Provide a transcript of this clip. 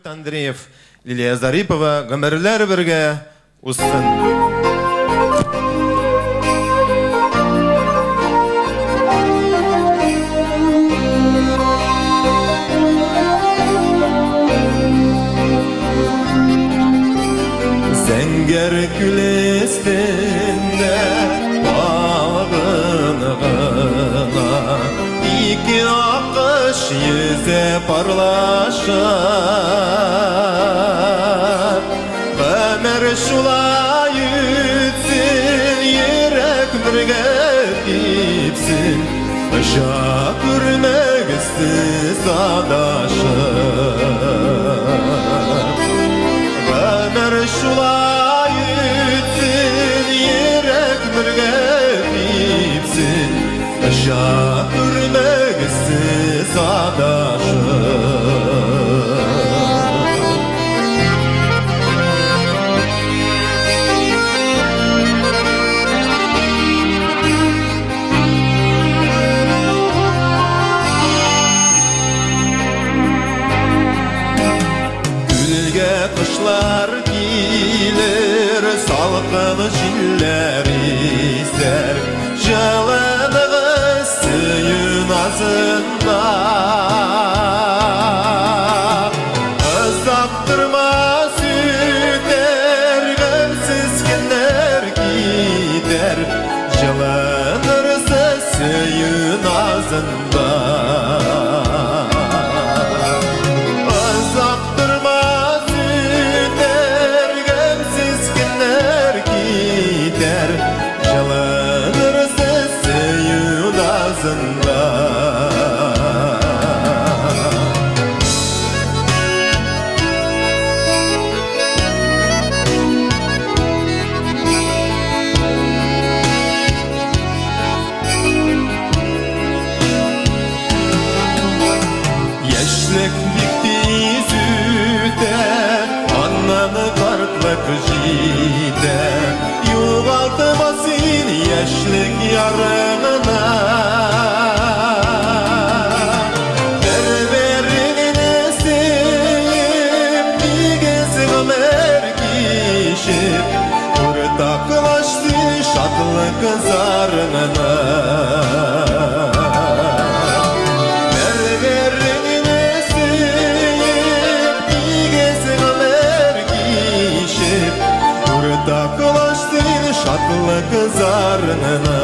Андреев, Лилия Зарипова, гомерлер бірге ұсын. Зәңгер күлестенде балғыны ғына ике ақыш езе парлашар. Өмір шулай үтсін, ерек бірге кепсін, ұша көрмегісіз адашар. Өмір шулай үтсін, ерек бірге кепсін, ұша көрмегісіз адашар. Kışlar gelir, salqın jiller eser, жылынығы сүйін азында. Ұзақтырмас өтер, гімсіз күндер кетер, жылынырсы сүйін азында. Яшьлек бик тиз үтә, аннан картлык җитә. Югалтма син яшьлек ярыңна, бер-береңне сөеп, тигез гомер кичеп, уртаклашты шатлык зарыңна. Taklaştın şatlık zarına.